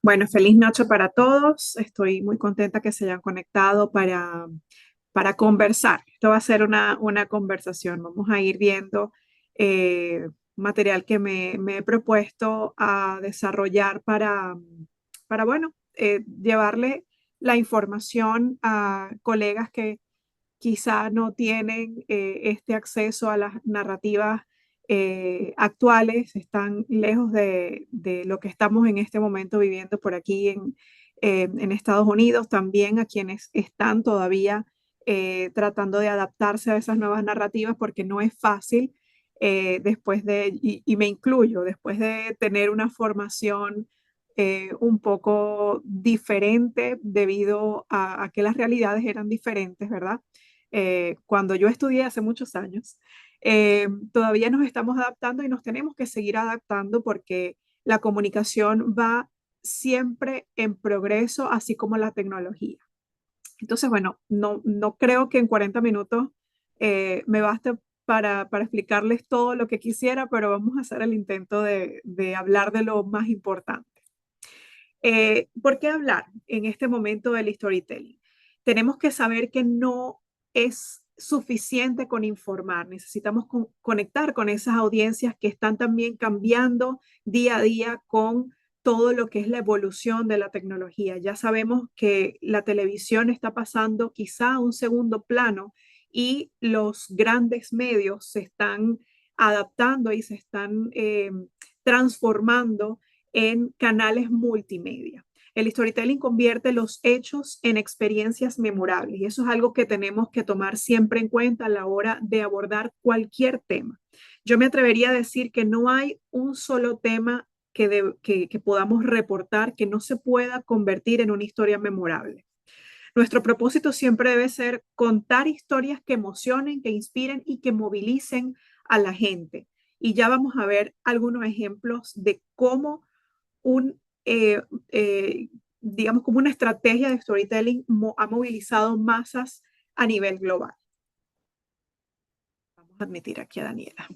Bueno, feliz noche para todos. Estoy muy contenta que se hayan conectado para conversar. Esto va a ser una conversación. Vamos a ir viendo material que me he propuesto a desarrollar para llevarle la información a colegas que quizá no tienen este acceso a las narrativas actuales, están lejos de lo que estamos en este momento viviendo por aquí en Estados Unidos, también a quienes están todavía tratando de adaptarse a esas nuevas narrativas porque no es fácil y me incluyo, después de tener una formación un poco diferente debido a que las realidades eran diferentes, ¿verdad? Cuando yo estudié hace muchos años, todavía nos estamos adaptando y nos tenemos que seguir adaptando porque la comunicación va siempre en progreso, así como la tecnología. Entonces, bueno, no creo que en 40 minutos me baste para explicarles todo lo que quisiera, pero vamos a hacer el intento de hablar de lo más importante. ¿Por qué hablar en este momento del storytelling? Tenemos que saber que no es suficiente con informar, necesitamos conectar con esas audiencias que están también cambiando día a día con todo lo que es la evolución de la tecnología. Ya sabemos que la televisión está pasando quizá a un segundo plano y los grandes medios se están adaptando y se están transformando en canales multimedia. El storytelling convierte los hechos en experiencias memorables y eso es algo que tenemos que tomar siempre en cuenta a la hora de abordar cualquier tema. Yo me atrevería a decir que no hay un solo tema que podamos reportar que no se pueda convertir en una historia memorable. Nuestro propósito siempre debe ser contar historias que emocionen, que inspiren y que movilicen a la gente. Y ya vamos a ver algunos ejemplos de cómo un, eh, eh, digamos, como una estrategia de storytelling ha movilizado masas a nivel global. Vamos a admitir aquí a Daniela.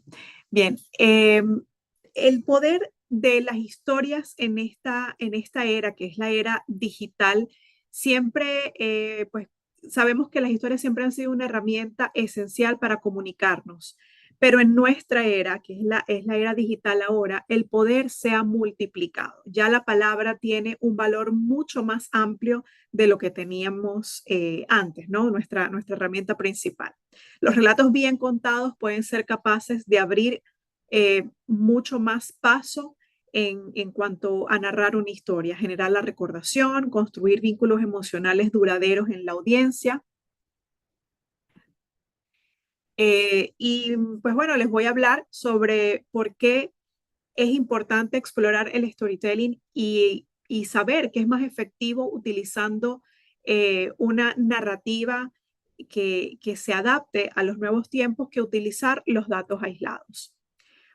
Bien, el poder de las historias en esta era, que es la era digital, siempre, pues sabemos que las historias siempre han sido una herramienta esencial para comunicarnos, pero en nuestra era, que es la era digital ahora, el poder se ha multiplicado. Ya la palabra tiene un valor mucho más amplio de lo que teníamos antes, ¿no? Nuestra herramienta principal. Los relatos bien contados pueden ser capaces de abrir mucho más paso en cuanto a narrar una historia, generar la recordación, construir vínculos emocionales duraderos en la audiencia. Y pues bueno, les voy a hablar sobre por qué es importante explorar el storytelling y saber que es más efectivo utilizando una narrativa que se adapte a los nuevos tiempos que utilizar los datos aislados.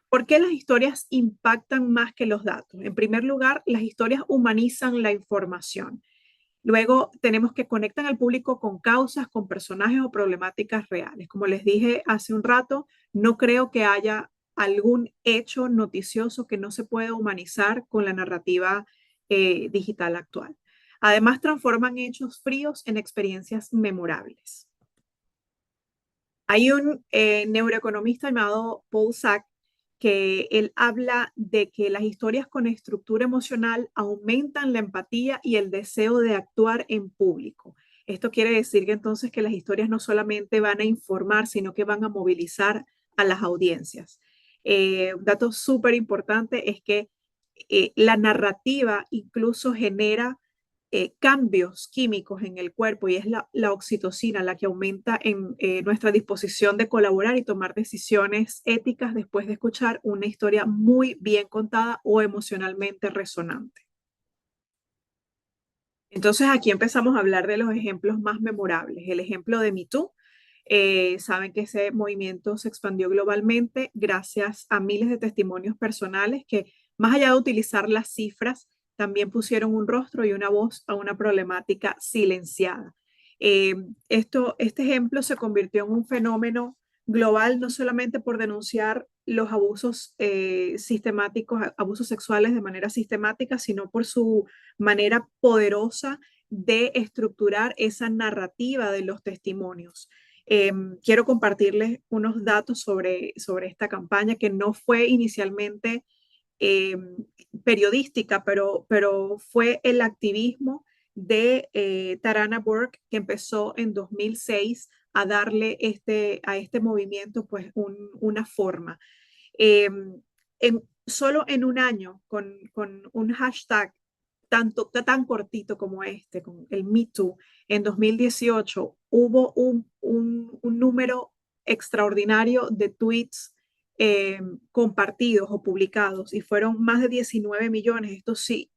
¿Por qué las historias impactan más que los datos? En primer lugar, las historias humanizan la información. Luego, tenemos que conectar al público con causas, con personajes o problemáticas reales. Como les dije hace un rato, no creo que haya algún hecho noticioso que no se pueda humanizar con la narrativa digital actual. Además, transforman hechos fríos en experiencias memorables. Hay un neuroeconomista llamado Paul Sack que él habla de que las historias con estructura emocional aumentan la empatía y el deseo de actuar en público. Esto quiere decir que entonces que las historias no solamente van a informar, sino que van a movilizar a las audiencias. Un dato súper importante es que la narrativa incluso genera cambios químicos en el cuerpo y es la oxitocina la que aumenta en nuestra disposición de colaborar y tomar decisiones éticas después de escuchar una historia muy bien contada o emocionalmente resonante. Entonces aquí empezamos a hablar de los ejemplos más memorables. El ejemplo de Me Too. Saben que ese movimiento se expandió globalmente gracias a miles de testimonios personales que, más allá de utilizar las cifras, también pusieron un rostro y una voz a una problemática silenciada. Eh, este ejemplo se convirtió en un fenómeno global no solamente por denunciar los abusos sistemáticos, abusos sexuales de manera sistemática, sino por su manera poderosa de estructurar esa narrativa de los testimonios. Quiero compartirles unos datos sobre esta campaña que no fue inicialmente eh, periodística, pero fue el activismo de Tarana Burke que empezó en 2006 a darle a este movimiento pues una forma. Eh, Solo en un año, con un hashtag tan cortito como este, con el Me Too, en 2018 hubo un número extraordinario de tweets compartidos o publicados y fueron más de 19 millones. Esto sí,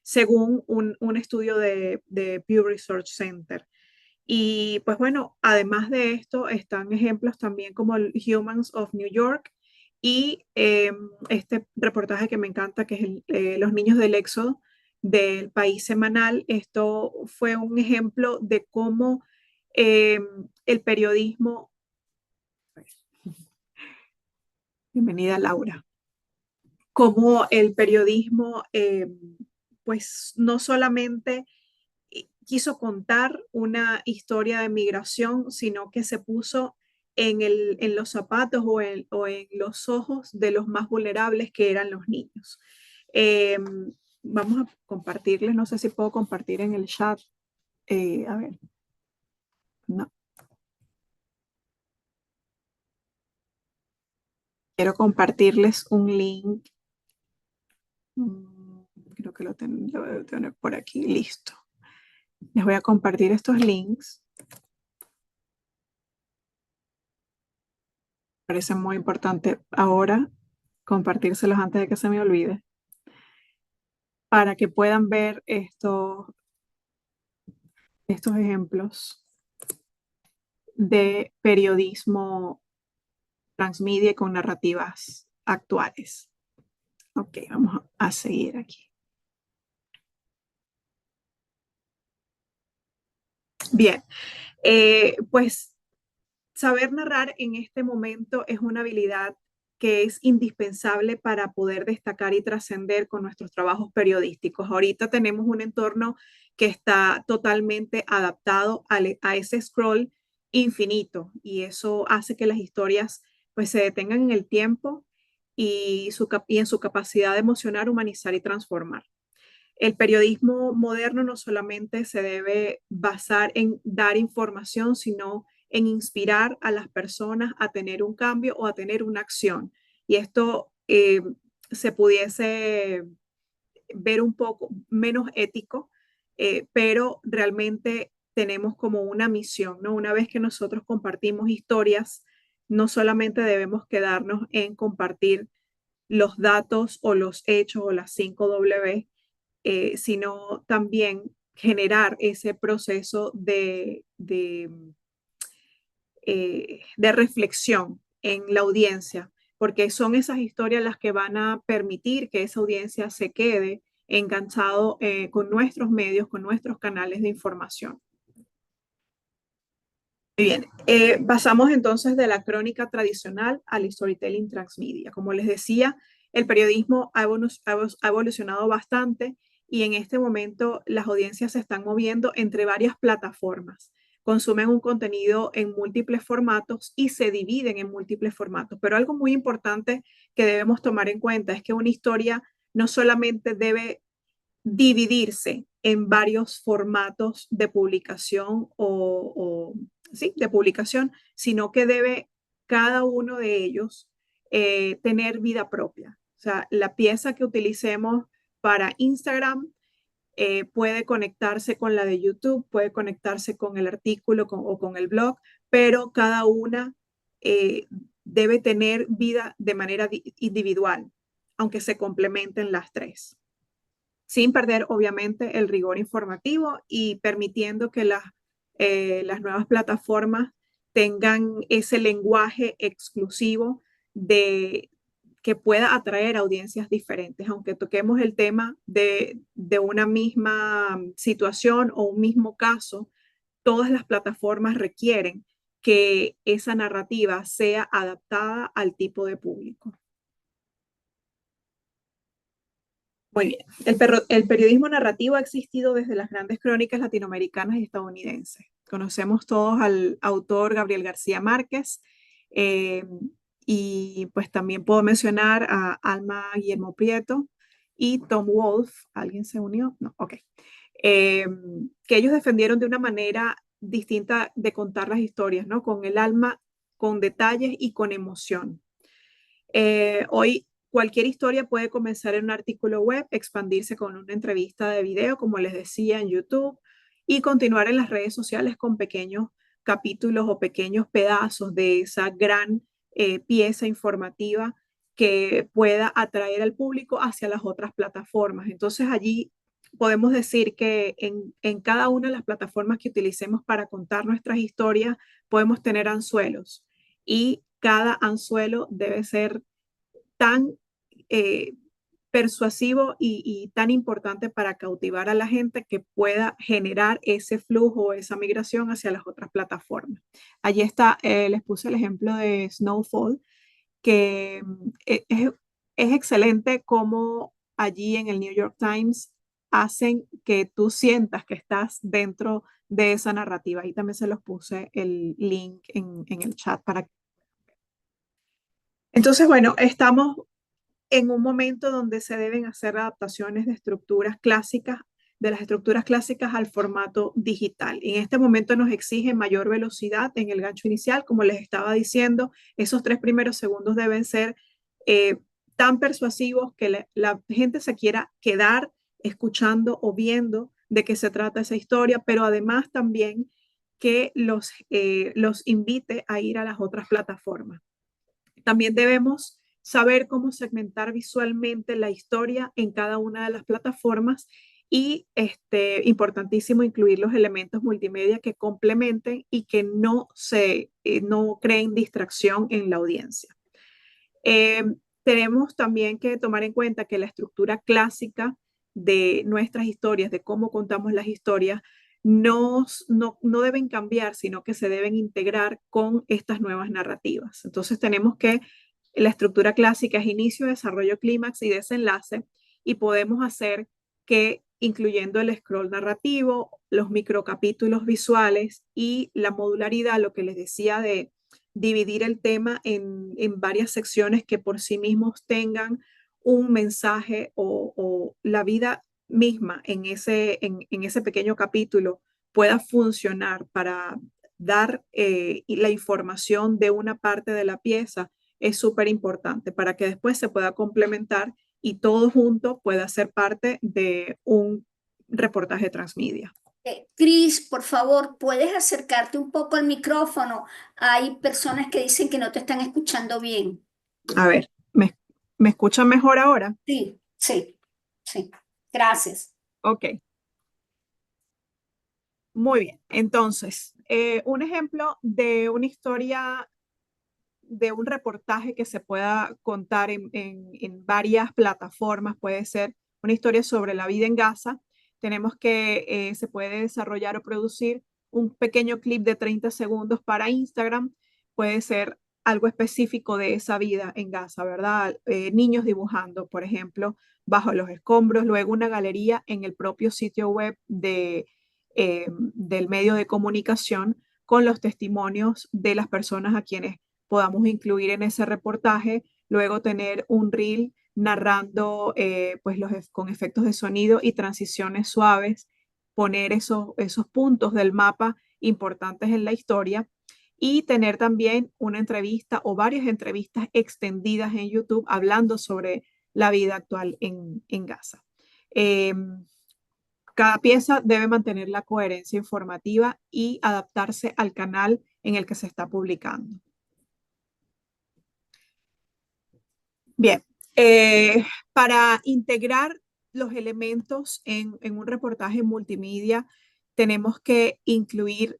según un estudio de Pew Research Center. Y pues bueno, además de esto están ejemplos también como el Humans of New York y este reportaje que me encanta, que es Los niños del éxodo del País Semanal. Esto fue un ejemplo de cómo eh, el periodismo, bienvenida Laura, cómo el periodismo pues no solamente quiso contar una historia de migración, sino que se puso en los zapatos o en los ojos de los más vulnerables que eran los niños. Eh, Vamos a compartirles, no sé si puedo compartir en el chat. A ver, no. Quiero compartirles un link. Creo que lo debo tener por aquí, listo. Les voy a compartir estos links. Parece muy importante ahora compartírselos antes de que se me olvide, para que puedan ver estos ejemplos de periodismo transmedia con narrativas actuales. Ok, vamos a seguir aquí. Bien, pues saber narrar en este momento es una habilidad que es indispensable para poder destacar y trascender con nuestros trabajos periodísticos. Ahorita tenemos un entorno que está totalmente adaptado a ese scroll infinito y eso hace que las historias pues se detengan en el tiempo y en su capacidad de emocionar, humanizar y transformar. El periodismo moderno no solamente se debe basar en dar información, sino en inspirar a las personas a tener un cambio o a tener una acción. Y esto se pudiese ver un poco menos ético, pero realmente tenemos como una misión, ¿no? Una vez que nosotros compartimos historias, no solamente debemos quedarnos en compartir los datos o los hechos o las 5W, sino también generar ese proceso de reflexión en la audiencia, porque son esas historias las que van a permitir que esa audiencia se quede enganchado con nuestros medios, con nuestros canales de información. Muy bien, pasamos entonces de la crónica tradicional al storytelling transmedia. Como les decía, el periodismo ha evolucionado bastante y en este momento las audiencias se están moviendo entre varias plataformas. Consumen un contenido en múltiples formatos y se dividen en múltiples formatos. Pero algo muy importante que debemos tomar en cuenta es que una historia no solamente debe dividirse en varios formatos de publicación sí, de publicación, sino que debe cada uno de ellos tener vida propia. O sea, la pieza que utilicemos para Instagram puede conectarse con la de YouTube, puede conectarse con el artículo o con el blog, pero cada una debe tener vida de manera individual, aunque se complementen las tres, sin perder obviamente el rigor informativo y permitiendo que las nuevas plataformas tengan ese lenguaje exclusivo de que pueda atraer audiencias diferentes, aunque toquemos el tema de una misma situación o un mismo caso, todas las plataformas requieren que esa narrativa sea adaptada al tipo de público. Muy bien. El periodismo narrativo ha existido desde las grandes crónicas latinoamericanas y estadounidenses. Conocemos todos al autor Gabriel García Márquez, eh, y pues también puedo mencionar a Alma Guillermo Prieto y Tom Wolfe. ¿Alguien se unió? No, ok. eh, que ellos defendieron de una manera distinta de contar las historias, ¿no? Con el alma, con detalles y con emoción. Hoy cualquier historia puede comenzar en un artículo web, expandirse con una entrevista de video, como les decía, en YouTube, y continuar en las redes sociales con pequeños capítulos o pequeños pedazos de esa gran pieza informativa que pueda atraer al público hacia las otras plataformas. Entonces allí podemos decir que en cada una de las plataformas que utilicemos para contar nuestras historias podemos tener anzuelos y cada anzuelo debe ser tan eh, persuasivo y tan importante para cautivar a la gente que pueda generar ese flujo, esa migración hacia las otras plataformas. Allí está, les puse el ejemplo de Snowfall, que es excelente como allí en el New York Times hacen que tú sientas que estás dentro de esa narrativa. Ahí también se los puse el link en el chat para... Entonces, bueno, estamos en un momento donde se deben hacer adaptaciones de estructuras clásicas, de las estructuras clásicas al formato digital. En este momento nos exige mayor velocidad en el gancho inicial, como les estaba diciendo, esos 3 primeros segundos deben ser eh, tan persuasivos que la gente se quiera quedar escuchando o viendo de qué se trata esa historia, pero además también que los invite a ir a las otras plataformas. También debemos saber cómo segmentar visualmente la historia en cada una de las plataformas y importantísimo incluir los elementos multimedia que complementen y que no creen distracción en la audiencia. Eh, Tenemos también que tomar en cuenta que la estructura clásica de nuestras historias, de cómo contamos las historias, no deben cambiar, sino que se deben integrar con estas nuevas narrativas. Entonces tenemos que la estructura clásica es inicio, desarrollo, clímax y desenlace, y podemos hacer que incluyendo el scroll narrativo, los microcapítulos visuales y la modularidad, lo que les decía de dividir el tema en varias secciones que por sí mismos tengan un mensaje o la vida misma en ese pequeño capítulo pueda funcionar para dar la información de una parte de la pieza es súper importante para que después se pueda complementar y todo junto pueda ser parte de un reportaje transmedia. Cris, por favor, ¿puedes acercarte un poco al micrófono? Hay personas que dicen que no te están escuchando bien. A ver, ¿me escuchan mejor ahora? Sí, sí, sí. Gracias. Ok, muy bien. Entonces, un ejemplo de una historia, de un reportaje que se pueda contar en varias plataformas, puede ser una historia sobre la vida en Gaza. Tenemos que se puede desarrollar o producir un pequeño clip de 30 segundos para Instagram. Puede ser algo específico de esa vida en Gaza, ¿verdad? Niños dibujando, por ejemplo, bajo los escombros, luego una galería en el propio sitio web del medio de comunicación con los testimonios de las personas a quienes podamos incluir en ese reportaje, luego tener un reel narrando pues con efectos de sonido y transiciones suaves, poner esos puntos del mapa importantes en la historia y tener también una entrevista o varias entrevistas extendidas en YouTube hablando sobre la vida actual en Gaza. Eh, Cada pieza debe mantener la coherencia informativa y adaptarse al canal en el que se está publicando. Bien, para integrar los elementos en un reportaje multimedia, tenemos que incluir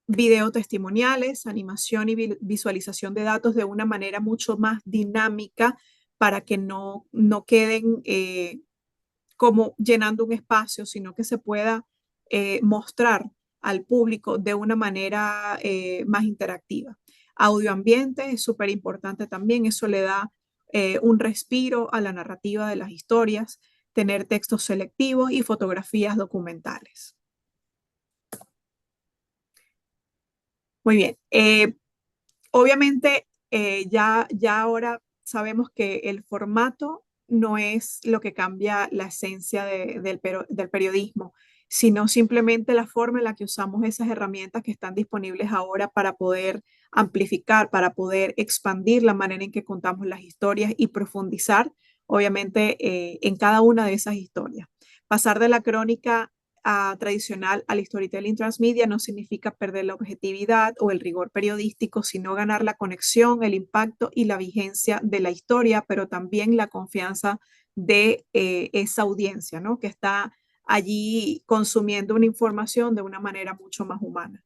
video testimoniales, animación y visualización de datos de una manera mucho más dinámica para que no queden como llenando un espacio, sino que se pueda mostrar al público de una manera más interactiva. Audio ambiente es súper importante también, eso le da un respiro a la narrativa de las historias, tener textos selectivos y fotografías documentales. Muy bien. Obviamente, ya ahora sabemos que el formato no es lo que cambia la esencia del periodismo, sino simplemente la forma en la que usamos esas herramientas que están disponibles ahora para poder amplificar, para poder expandir la manera en que contamos las historias y profundizar, obviamente, en cada una de esas historias. Pasar de la crónica tradicional al storytelling transmedia no significa perder la objetividad o el rigor periodístico, sino ganar la conexión, el impacto y la vigencia de la historia, pero también la confianza de esa audiencia, ¿no? Que está allí consumiendo una información de una manera mucho más humana.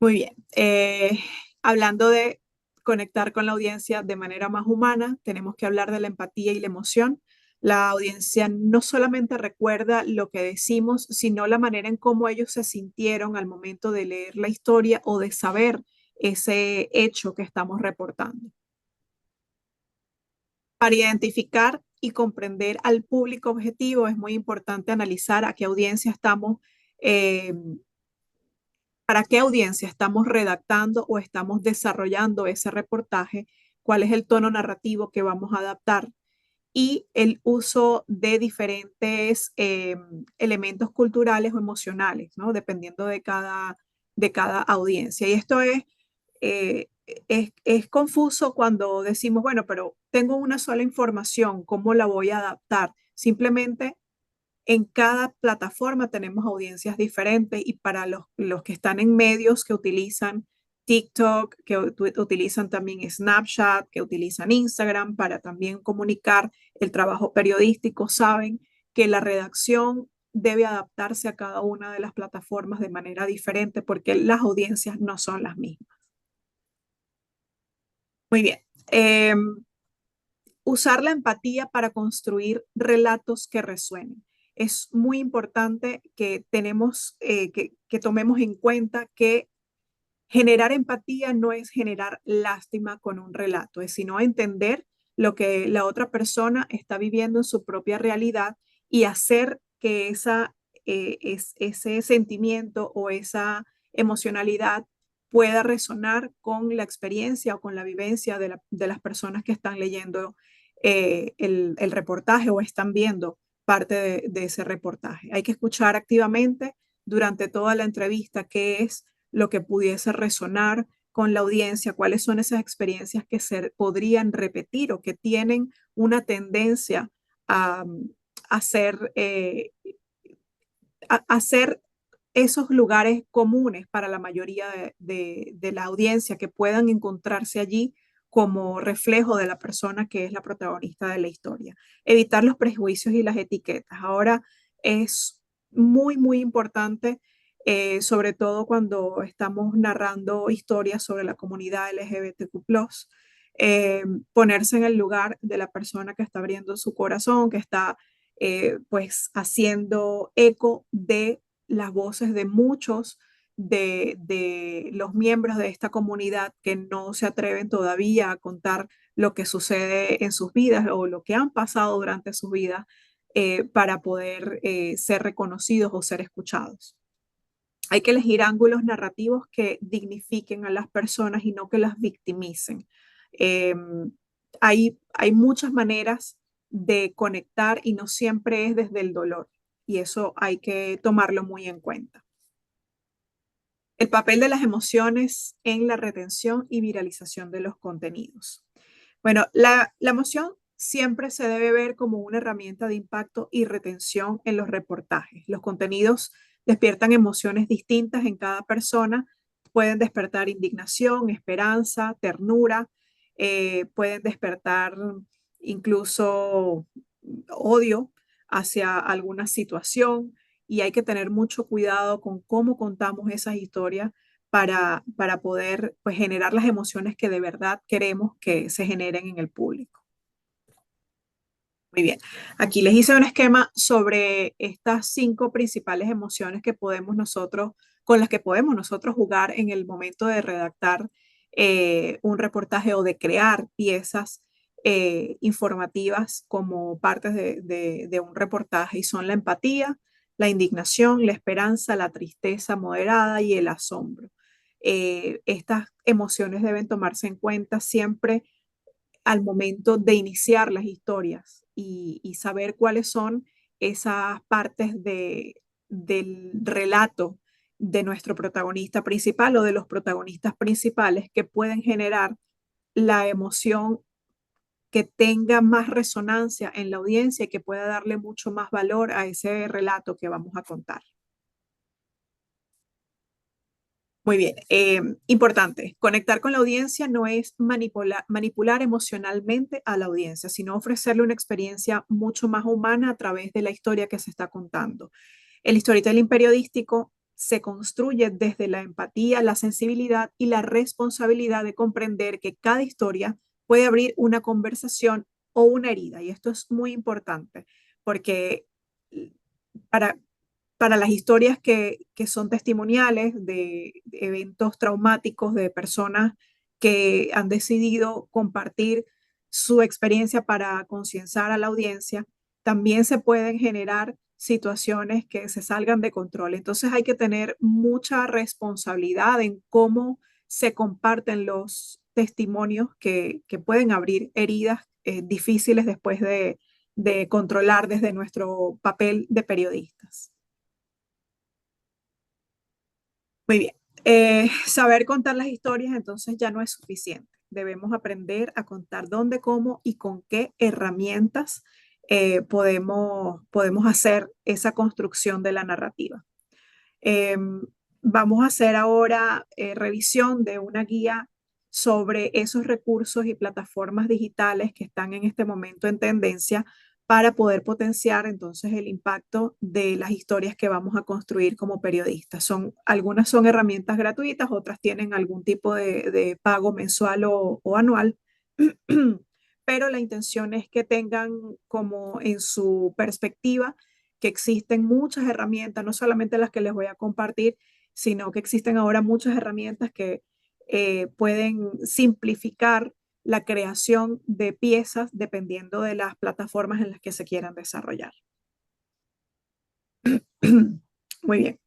Muy bien. Hablando de conectar con la audiencia de manera más humana, tenemos que hablar de la empatía y la emoción. La audiencia no solamente recuerda lo que decimos, sino la manera en cómo ellos se sintieron al momento de leer la historia o de saber ese hecho que estamos reportando. Para identificar y comprender al público objetivo es muy importante analizar a qué audiencia estamos eh, para qué audiencia estamos redactando o estamos desarrollando ese reportaje, cuál es el tono narrativo que vamos a adaptar y el uso de diferentes elementos culturales o emocionales, ¿no? Dependiendo de cada audiencia. Y esto eh, es confuso cuando decimos, bueno, pero tengo una sola información, ¿cómo la voy a adaptar? Simplemente en cada plataforma tenemos audiencias diferentes y para los que están en medios que utilizan TikTok, que utilizan también Snapchat, que utilizan Instagram para también comunicar el trabajo periodístico, saben que la redacción debe adaptarse a cada una de las plataformas de manera diferente porque las audiencias no son las mismas. Muy bien. Usar la empatía para construir relatos que resuenen. Es muy importante que que tomemos en cuenta que generar empatía no es generar lástima con un relato, es sino entender lo que la otra persona está viviendo en su propia realidad y hacer que ese sentimiento o esa emocionalidad pueda resonar con la experiencia o con la vivencia de las personas que están leyendo el reportaje o están viendo parte de ese reportaje. Hay que escuchar activamente durante toda la entrevista qué es lo que pudiese resonar con la audiencia, cuáles son esas experiencias que se podrían repetir o que tienen una tendencia a, a ser, a ser esos lugares comunes para la mayoría de la audiencia que puedan encontrarse allí como reflejo de la persona que es la protagonista de la historia. Evitar los prejuicios y las etiquetas. Ahora es muy importante, sobre todo cuando estamos narrando historias sobre la comunidad LGBTQ+, ponerse en el lugar de la persona que está abriendo su corazón, que está pues haciendo eco de las voces de muchos de los miembros de esta comunidad que no se atreven todavía a contar lo que sucede en sus vidas o lo que han pasado durante sus vidas para poder ser reconocidos o ser escuchados. Hay que elegir ángulos narrativos que dignifiquen a las personas y no que las victimicen. Eh, hay muchas maneras de conectar y no siempre es desde el dolor y eso hay que tomarlo muy en cuenta. El papel de las emociones en la retención y viralización de los contenidos. Bueno, la emoción siempre se debe ver como una herramienta de impacto y retención en los reportajes. Los contenidos despiertan emociones distintas en cada persona, pueden despertar indignación, esperanza, ternura, pueden despertar incluso odio hacia alguna situación y hay que tener mucho cuidado con cómo contamos esas historias para poder pues, generar las emociones que de verdad queremos que se generen en el público. Muy bien. Aquí les hice un esquema sobre estas 5 principales emociones que podemos nosotros, con las que podemos nosotros jugar en el momento de redactar un reportaje o de crear piezas informativas como partes de un reportaje. Y son la empatía, la indignación, la esperanza, la tristeza moderada y el asombro. Estas emociones deben tomarse en cuenta siempre al momento de iniciar las historias y saber cuáles son esas partes del relato de nuestro protagonista principal o de los protagonistas principales que pueden generar la emoción que tenga más resonancia en la audiencia y que pueda darle mucho más valor a ese relato que vamos a contar. Muy bien, importante, conectar con la audiencia no es manipular emocionalmente a la audiencia, sino ofrecerle una experiencia mucho más humana a través de la historia que se está contando. El storytelling periodístico se construye desde la empatía, la sensibilidad y la responsabilidad de comprender que cada historia puede abrir una conversación o una herida. Y esto es muy importante porque para, para las historias que son testimoniales de eventos traumáticos de personas que han decidido compartir su experiencia para concienciar a la audiencia, también se pueden generar situaciones que se salgan de control. Entonces hay que tener mucha responsabilidad en cómo se comparten los testimonios que pueden abrir heridas difíciles después de controlar desde nuestro papel de periodistas. Muy bien. Saber contar las historias entonces ya no es suficiente. Debemos aprender a contar dónde, cómo y con qué herramientas podemos hacer esa construcción de la narrativa. Em, Vamos a hacer ahora revisión de una guía sobre esos recursos y plataformas digitales que están en este momento en tendencia para poder potenciar entonces el impacto de las historias que vamos a construir como periodistas. Algunas son herramientas gratuitas, otras tienen algún tipo de pago mensual o anual, pero la intención es que tengan como en su perspectiva que existen muchas herramientas, no solamente las que les voy a compartir, sino que existen ahora muchas herramientas que pueden simplificar la creación de piezas dependiendo de las plataformas en las que se quieran desarrollar. Muy bien.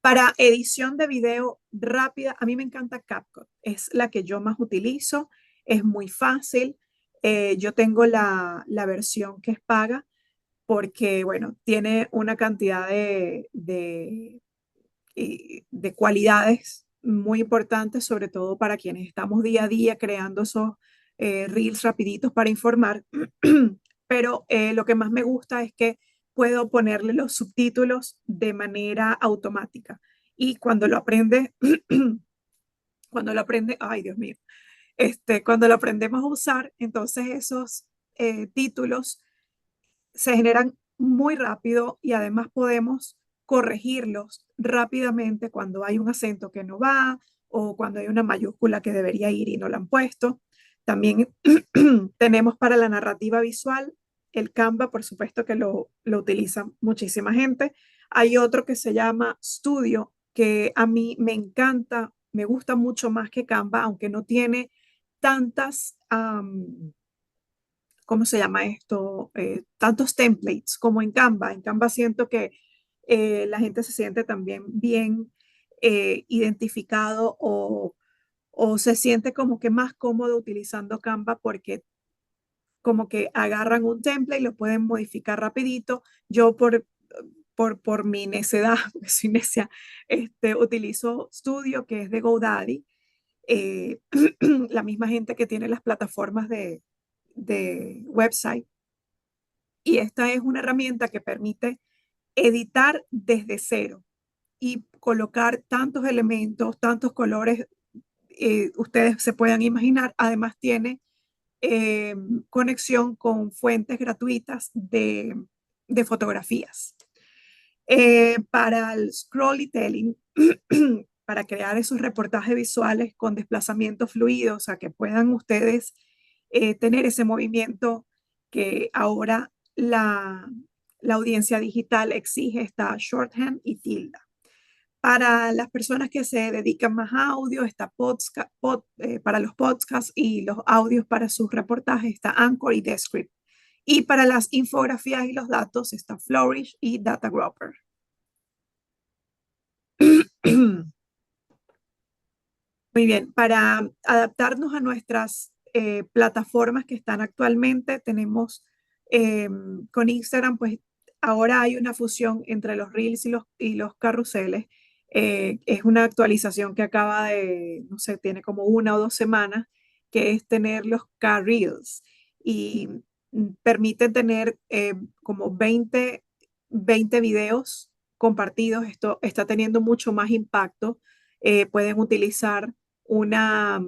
Para edición de video rápida, a mí me encanta CapCut. Es la que yo más utilizo. Es muy fácil. Yo tengo la versión que es paga porque, bueno, tiene una cantidad de cualidades muy importantes, sobre todo para quienes estamos día a día creando esos reels rapiditos para informar. Pero lo que más me gusta es que puedo ponerle los subtítulos de manera automática. Y cuando lo aprende, ay Dios mío, cuando lo aprendemos a usar, entonces esos títulos se generan muy rápido y además podemos corregirlos rápidamente cuando hay un acento que no va o cuando hay una mayúscula que debería ir y no la han puesto. También tenemos para la narrativa visual el Canva, por supuesto que lo utiliza muchísima gente. Hay otro que se llama Studio, que a mí me encanta, me gusta mucho más que Canva, aunque no tiene tantas ¿cómo se llama esto? Tantos templates como en Canva. En Canva siento que la gente se siente también bien identificado o se siente como que más cómodo utilizando Canva porque como que agarran un template y lo pueden modificar rapidito. Yo por mi necedad, porque soy necia, utilizo Studio, que es de GoDaddy, eh, la misma gente que tiene las plataformas de website. Y esta es una herramienta que permite editar desde cero y colocar tantos elementos, tantos colores, ustedes se puedan imaginar. Además tiene eh, conexión con fuentes gratuitas de fotografías. Para el scrollytelling, para crear esos reportajes visuales con desplazamiento fluido, o sea, que puedan ustedes tener ese movimiento que ahora la audiencia digital exige esta shorthand y tilde. Para las personas que se dedican más a audio, está para los podcasts y los audios para sus reportajes, está Anchor y Descript. Y para las infografías y los datos está Flourish y Datagropper. Muy bien, para adaptarnos a nuestras plataformas que están actualmente, tenemos con Instagram, pues ahora hay una fusión entre los Reels y los carruseles. Es una actualización que acaba de, no sé, tiene como 1 o 2 semanas, que es tener los Car Reels y permite tener como 20 videos compartidos. Esto está teniendo mucho más impacto. Pueden utilizar una,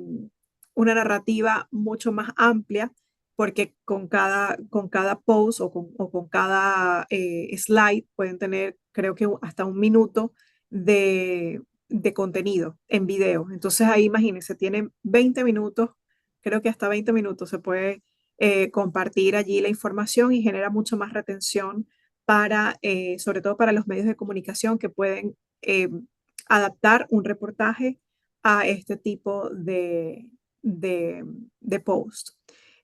una narrativa mucho más amplia, porque con cada post o con cada slide pueden tener, creo que hasta 1 minuto de contenido en video. Entonces ahí imagínense, tienen 20 minutos, creo que hasta 20 minutos se puede compartir allí la información y genera mucho más retención para, sobre todo para los medios de comunicación que pueden adaptar un reportaje a este tipo de post.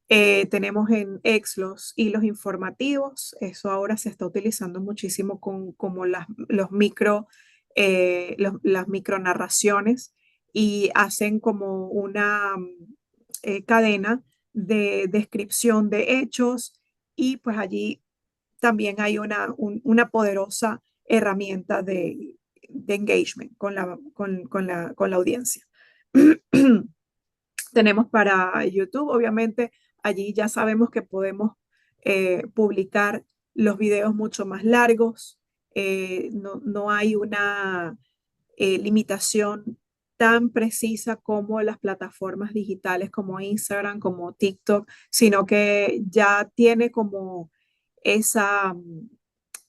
Tenemos en X los hilos informativos, eso ahora se está utilizando muchísimo con como las micronarraciones y hacen como una cadena de descripción de hechos y pues allí también hay una poderosa herramienta de engagement con la audiencia. Tenemos para YouTube, obviamente, allí ya sabemos que podemos publicar los videos mucho más largos. No hay una limitación tan precisa como las plataformas digitales como Instagram, como TikTok, sino que ya tiene como esa,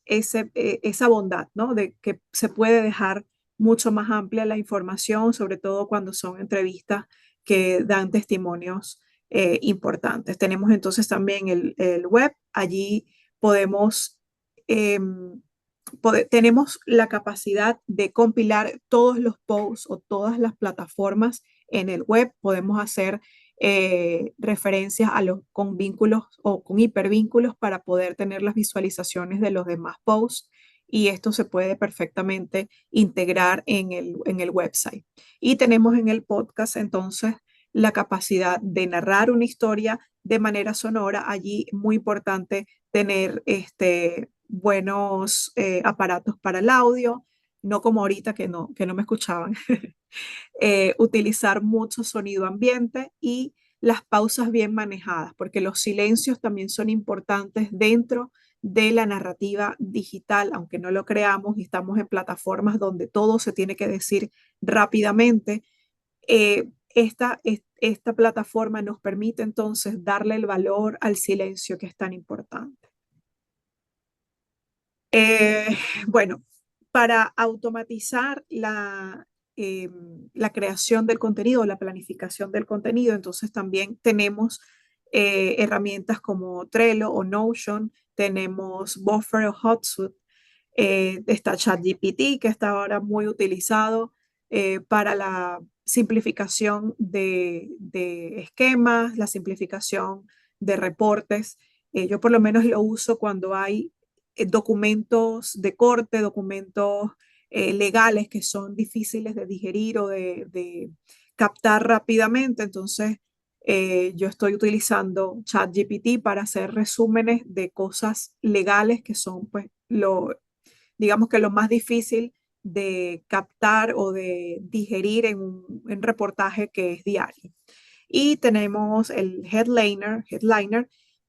esa bondad, ¿no? De que se puede dejar mucho más amplia la información, sobre todo cuando son entrevistas que dan testimonios importantes. Tenemos entonces también el web, allí podemos, tenemos la capacidad de compilar todos los posts o todas las plataformas en el web, podemos hacer referencias con vínculos o con hipervínculos para poder tener las visualizaciones de los demás posts y esto se puede perfectamente integrar en el website. Y tenemos en el podcast entonces la capacidad de narrar una historia de manera sonora. Allí muy importante tener buenos aparatos para el audio, no como ahorita que no me escuchaban. Utilizar mucho sonido ambiente y las pausas bien manejadas, porque los silencios también son importantes dentro de la narrativa digital, aunque no lo creamos y estamos en plataformas donde todo se tiene que decir rápidamente. Esta plataforma nos permite entonces darle el valor al silencio que es tan importante. Eh, bueno, para automatizar la creación del contenido, la planificación del contenido, entonces también tenemos herramientas como Trello o Notion, tenemos Buffer o Hotsuite, está ChatGPT, que está ahora muy utilizado para la simplificación de esquemas, la simplificación de reportes. Yo por lo menos lo uso cuando hay documentos de corte, documentos legales que son difíciles de digerir o de captar rápidamente. Entonces, yo estoy utilizando ChatGPT para hacer resúmenes de cosas legales que son, pues, digamos que lo más difícil de captar o de digerir en un reportaje que es diario. Y tenemos el Headliner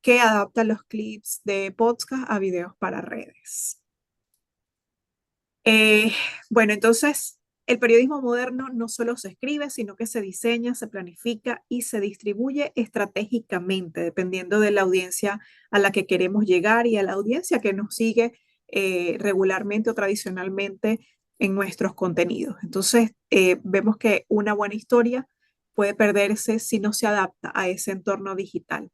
que adapta los clips de podcast a videos para redes. Eh, bueno, entonces el periodismo moderno no solo se escribe, sino que se diseña, se planifica y se distribuye estratégicamente, dependiendo de la audiencia a la que queremos llegar y a la audiencia que nos sigue regularmente o tradicionalmente en nuestros contenidos. Entonces, vemos que una buena historia puede perderse si no se adapta a ese entorno digital.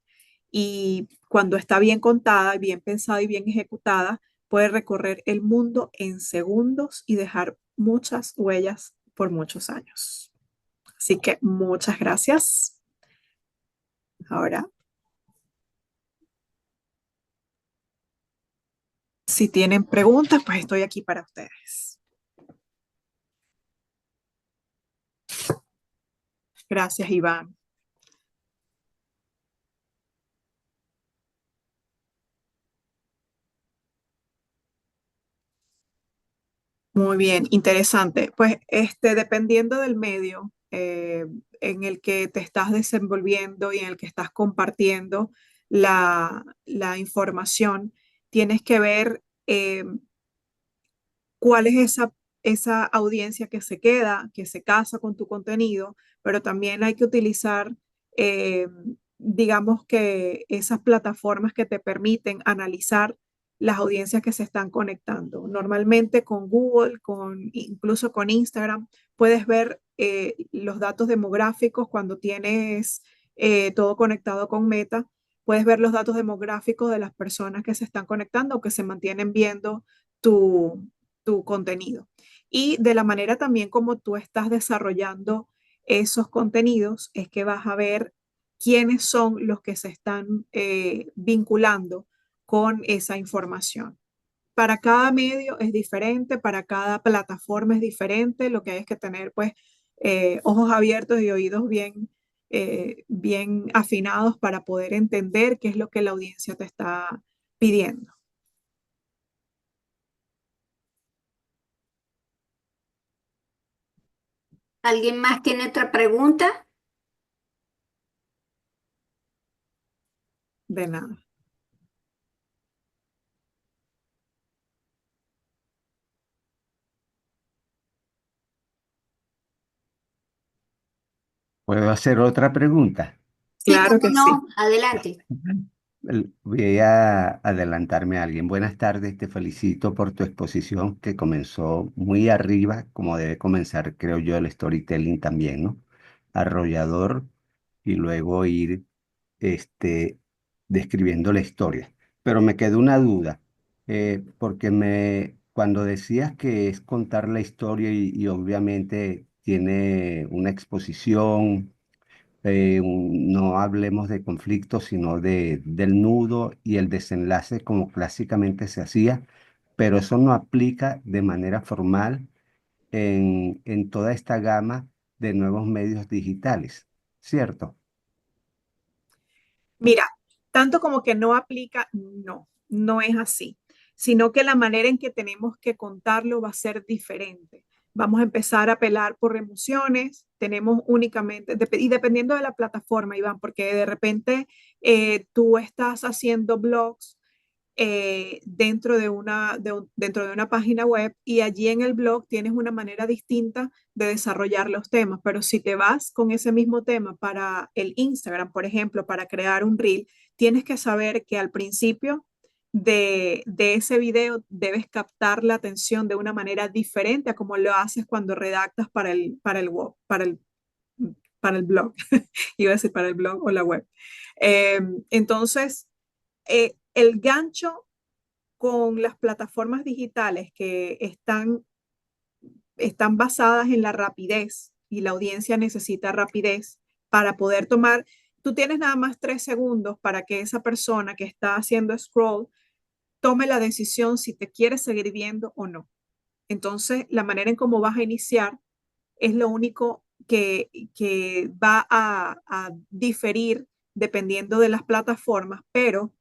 y cuando está bien contada, bien pensada y bien ejecutada, puede recorrer el mundo en segundos y dejar muchas huellas por muchos años. Así que muchas gracias. Ahora, si tienen preguntas, pues estoy aquí para ustedes. Gracias, Iván. Muy bien, interesante. Pues dependiendo del medio en el que te estás desenvolviendo y en el que estás compartiendo la información, tienes que ver cuál es esa audiencia que se queda, que se casa con tu contenido, pero también hay que utilizar, eh, digamos que esas plataformas que te permiten analizar las audiencias que se están conectando. Normalmente con Google, incluso con Instagram, puedes ver los datos demográficos cuando tienes todo conectado con Meta. Puedes ver los datos demográficos de las personas que se están conectando o que se mantienen viendo tu contenido. Y de la manera también como tú estás desarrollando esos contenidos, es que vas a ver quiénes son los que se están vinculando con esa información. Para cada medio es diferente, para cada plataforma es diferente, lo que hay es que tener pues ojos abiertos y oídos bien afinados para poder entender qué es lo que la audiencia te está pidiendo. ¿Alguien más tiene otra pregunta? De nada. ¿Puedo hacer otra pregunta? Sí, Claro cómo que sí. no, adelante. Voy a adelantarme a alguien. Buenas tardes, te felicito por tu exposición que comenzó muy arriba, como debe comenzar, creo yo, el storytelling también, ¿no? Arrollador y luego ir este, describiendo la historia. Pero me quedó una duda, porque cuando decías que es contar la historia y obviamente tiene una exposición, no hablemos de conflictos, sino del nudo y el desenlace como clásicamente se hacía, pero eso no aplica de manera formal en toda esta gama de nuevos medios digitales, ¿cierto? Mira, tanto como que no aplica, no es así, sino que la manera en que tenemos que contarlo va a ser diferente. Vamos a empezar a apelar por emociones, tenemos únicamente, y dependiendo de la plataforma, Iván, porque de repente tú estás haciendo blogs dentro de una página web y allí en el blog tienes una manera distinta de desarrollar los temas, pero si te vas con ese mismo tema para el Instagram, por ejemplo, para crear un reel, tienes que saber que al principio de ese video debes captar la atención de una manera diferente a como lo haces cuando redactas para el blog, iba a decir para el blog o la web. Entonces, el gancho con las plataformas digitales que están basadas en la rapidez y la audiencia necesita rapidez para poder tomar, tú tienes nada más 3 segundos para que esa persona que está haciendo scroll tome la decisión si te quiere seguir viendo o no. Entonces, la manera en cómo vas a iniciar es lo único que va a diferir dependiendo de las plataformas, pero,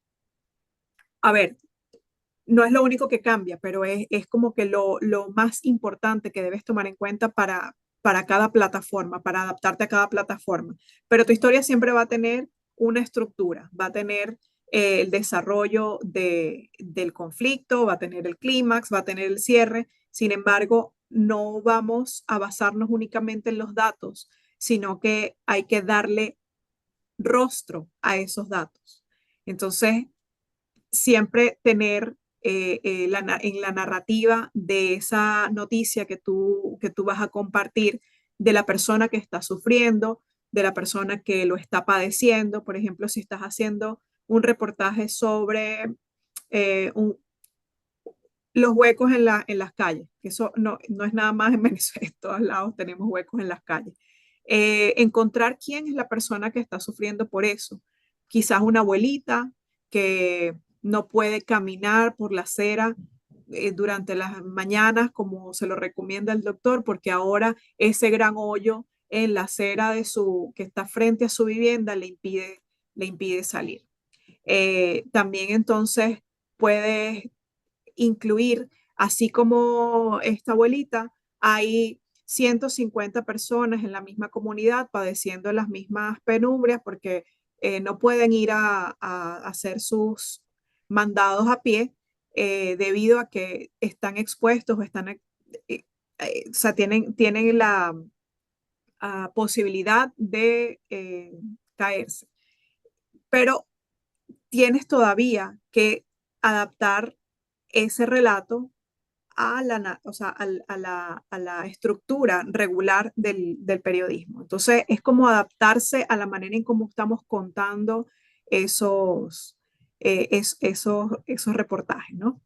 a ver, no es lo único que cambia, pero es como que lo más importante que debes tomar en cuenta para cada plataforma, para adaptarte a cada plataforma. Pero tu historia siempre va a tener una estructura, va a tener el desarrollo del conflicto, va a tener el clímax, va a tener el cierre. Sin embargo, no vamos a basarnos únicamente en los datos, sino que hay que darle rostro a esos datos. Entonces, siempre tener en la narrativa de esa noticia que tú vas a compartir de la persona que está sufriendo, de la persona que lo está padeciendo. Por ejemplo, si estás haciendo un reportaje sobre los huecos en las calles, que eso no es nada más en Venezuela, en todos lados tenemos huecos en las calles. Encontrar quién es la persona que está sufriendo por eso. Quizás una abuelita que no puede caminar por la acera durante las mañanas como se lo recomienda el doctor, porque ahora ese gran hoyo en la acera que está frente a su vivienda le impide salir. También entonces puedes incluir, así como esta abuelita, hay 150 personas en la misma comunidad padeciendo las mismas penumbrias porque no pueden ir a hacer sus mandados a pie debido a que están expuestos o o sea, tienen la posibilidad de caerse. Pero tienes todavía que adaptar ese relato o sea, a la estructura regular del periodismo. Entonces, es como adaptarse a la manera en cómo estamos contando esos reportajes, ¿no?